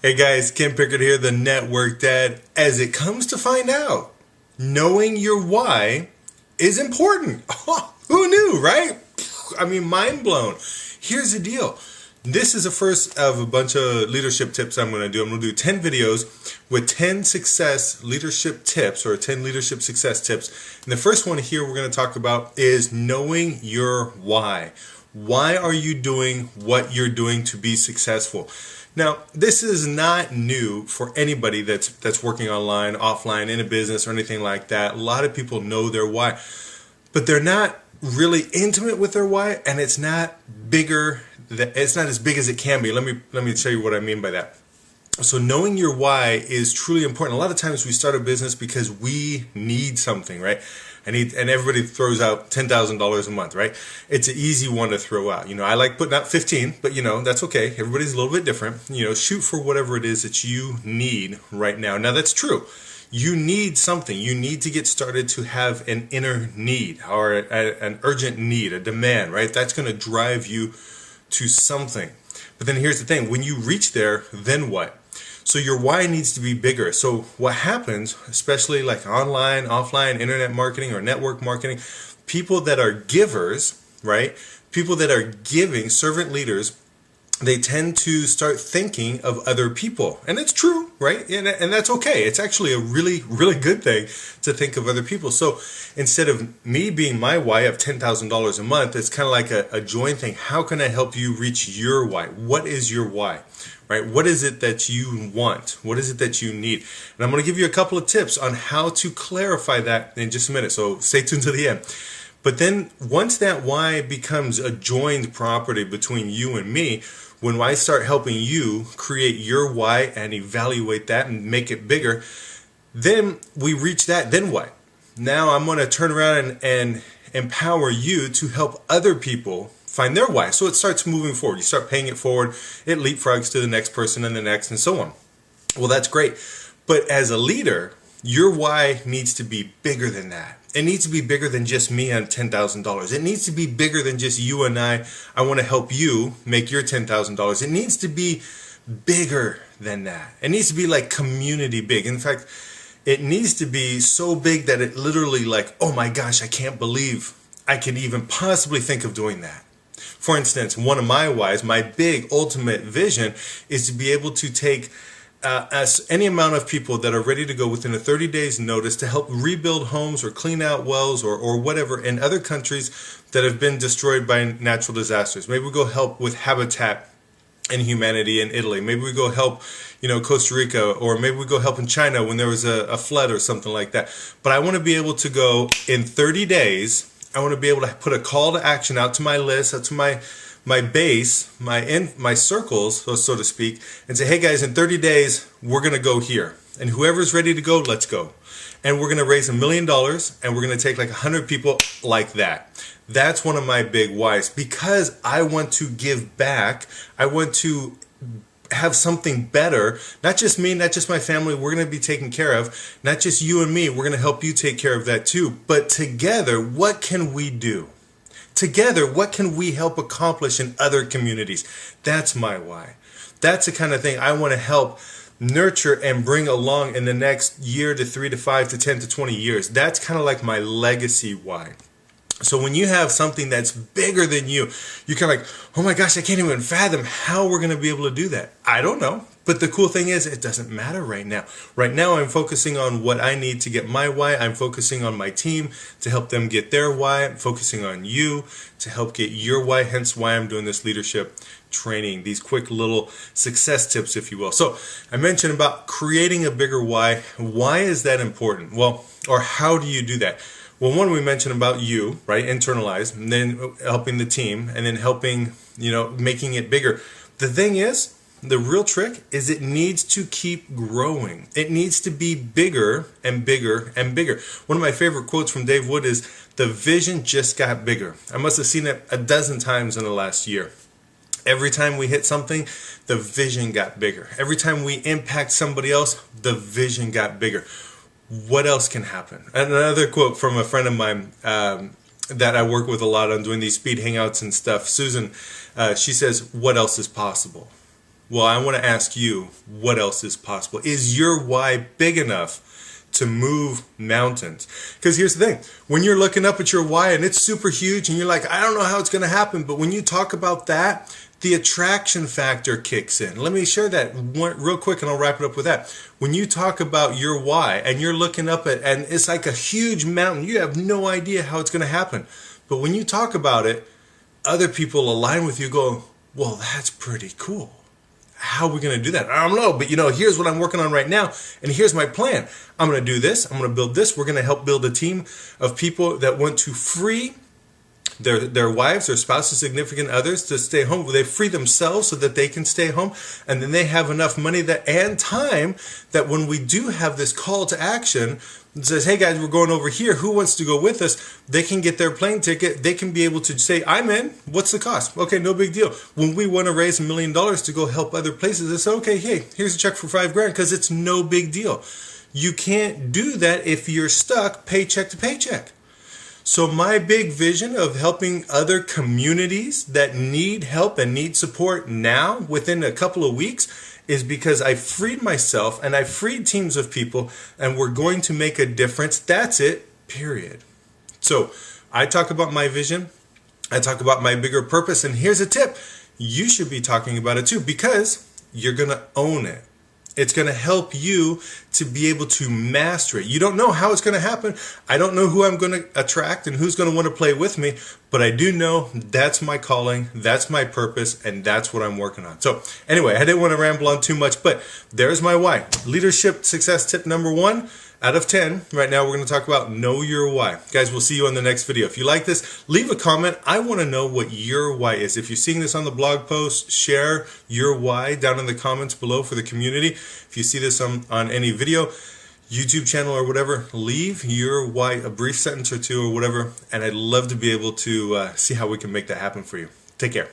Hey guys, Ken Pickard here, the Network Dad. As it comes to find out, knowing your why is important. Who knew, right? I mean, mind blown. Here's the deal. This is the first of a bunch of leadership tips I'm going to do. I'm going to do 10 videos with 10 success leadership tips or 10 leadership success tips. And the first one here we're going to talk about is knowing your why. Why are you doing what you're doing to be successful? Now, this is not new for anybody that's working online, offline, in a business or anything like that. A lot of people know their why, but they're not really intimate with their why, and it's not bigger. It's not as big as it can be. Let me tell you what I mean by that. So knowing your why is truly important. A lot of times we start a business because we need something, right? And everybody throws out $10,000 a month, right? It's an easy one to throw out. I like putting out 15, but that's okay. Everybody's a little bit different. Shoot for whatever it is that you need right now. Now that's true. You need something. You need to get started to have an inner need or an urgent need, a demand, right? That's going to drive you to something. But then here's the thing. When you reach there, then what? So your why needs to be bigger. So what happens, especially like online, offline, internet marketing or network marketing, people that are givers, right? People that are giving, servant leaders, they tend to start thinking of other people. And it's true, right? And that's okay. It's actually a really, really good thing to think of other people. So instead of me being my why of $10,000 a month, it's kind of like a joint thing. How can I help you reach your why? What is your why? Right? What is it that you want? What is it that you need? And I'm going to give you a couple of tips on how to clarify that in just a minute. So stay tuned to the end. But then once that why becomes a joined property between you and me, when I start helping you create your why and evaluate that and make it bigger, then we reach that. Then what? Now I'm going to turn around and empower you to help other people find their why. So it starts moving forward. You start paying it forward. It leapfrogs to the next person and the next and so on. Well, that's great. But as a leader, your why needs to be bigger than that. It needs to be bigger than just me on $10,000. It needs to be bigger than just you and I want to help you make your $10,000. It needs to be bigger than that. It needs to be like community big. In fact, it needs to be so big that it literally like, oh my gosh, I can't believe I can even possibly think of doing that. For instance, one of my whys, my big ultimate vision is to be able to take any amount of people that are ready to go within a 30 days notice to help rebuild homes or clean out wells or whatever in other countries that have been destroyed by natural disasters. Maybe we go help with Habitat and Humanity in Italy. Maybe we go help, Costa Rica, or maybe we go help in China when there was a flood or something like that. But I want to be able to go in 30 days. I want to be able to put a call to action out to my list, out to my base, my circles, so to speak, and say, hey guys, in 30 days, we're going to go here. And whoever's ready to go, let's go. And we're going to raise $1 million, and we're going to take like 100 people like that. That's one of my big whys, because I want to give back. I want to have something better, not just me, not just my family, we're going to be taken care of, not just you and me, we're going to help you take care of that too. But together, what can we do? Together, what can we help accomplish in other communities? That's my why. That's the kind of thing I want to help nurture and bring along in the next year to 3 to 5 to 10 to 20 years. That's kind of like my legacy why. So when you have something that's bigger than you, you're kind of like, oh my gosh, I can't even fathom how we're going to be able to do that. I don't know. But the cool thing is, it doesn't matter right now. Right now, I'm focusing on what I need to get my why. I'm focusing on my team to help them get their why. I'm focusing on you to help get your why, hence why I'm doing this leadership training, these quick little success tips, if you will. So I mentioned about creating a bigger why. Why is that important? Well, or how do you do that? Well, one, we mentioned about you, right? Internalize, and then helping the team, and then helping, making it bigger. The thing is, the real trick is it needs to keep growing. It needs to be bigger and bigger and bigger. One of my favorite quotes from Dave Wood is, the vision just got bigger. I must have seen it a dozen times in the last year. Every time we hit something, the vision got bigger. Every time we impact somebody else, the vision got bigger. What else can happen? And another quote from a friend of mine that I work with a lot on doing these speed hangouts and stuff, Susan, she says, what else is possible? Well, I want to ask you, what else is possible? Is your why big enough to move mountains? Because here's the thing, when you're looking up at your why and it's super huge and you're like, I don't know how it's going to happen, but when you talk about that, the attraction factor kicks in. Let me share that real quick and I'll wrap it up with that. When you talk about your why and you're looking up at, and it's like a huge mountain, you have no idea how it's going to happen. But when you talk about it, other people align with you, go, well, that's pretty cool. How are we going to do that? I don't know, but here's what I'm working on right now, and here's my plan. I'm going to do this. I'm going to build this. We're going to help build a team of people that want to free their wives, their spouses, significant others to stay home. They free themselves so that they can stay home, and then they have enough money and time that when we do have this call to action, it says, hey guys, we're going over here. Who wants to go with us? They can get their plane ticket. They can be able to say, I'm in. What's the cost? Okay, no big deal. When we want to raise $1 million to go help other places, it's okay. Hey, here's a check for $5,000 because it's no big deal. You can't do that if you're stuck paycheck to paycheck. So my big vision of helping other communities that need help and need support now within a couple of weeks is because I freed myself and I freed teams of people, and we're going to make a difference. That's it, period. So I talk about my vision. I talk about my bigger purpose. And here's a tip. You should be talking about it too, because you're going to own it. It's going to help you to be able to master it. You don't know how it's going to happen. I don't know who I'm going to attract and who's going to want to play with me, but I do know that's my calling, that's my purpose, and that's what I'm working on. So anyway, I didn't want to ramble on too much, but there's my why. Leadership success tip number 1 out of 10. Right now we're going to talk about know your why. Guys, we'll see you on the next video. If you like this, leave a comment. I want to know what your why is. If you're seeing this on the blog post, share your why down in the comments below for the community. If you see this on any video, YouTube channel or whatever, leave your why, a brief sentence or two or whatever, and I'd love to be able to see how we can make that happen for you. Take care.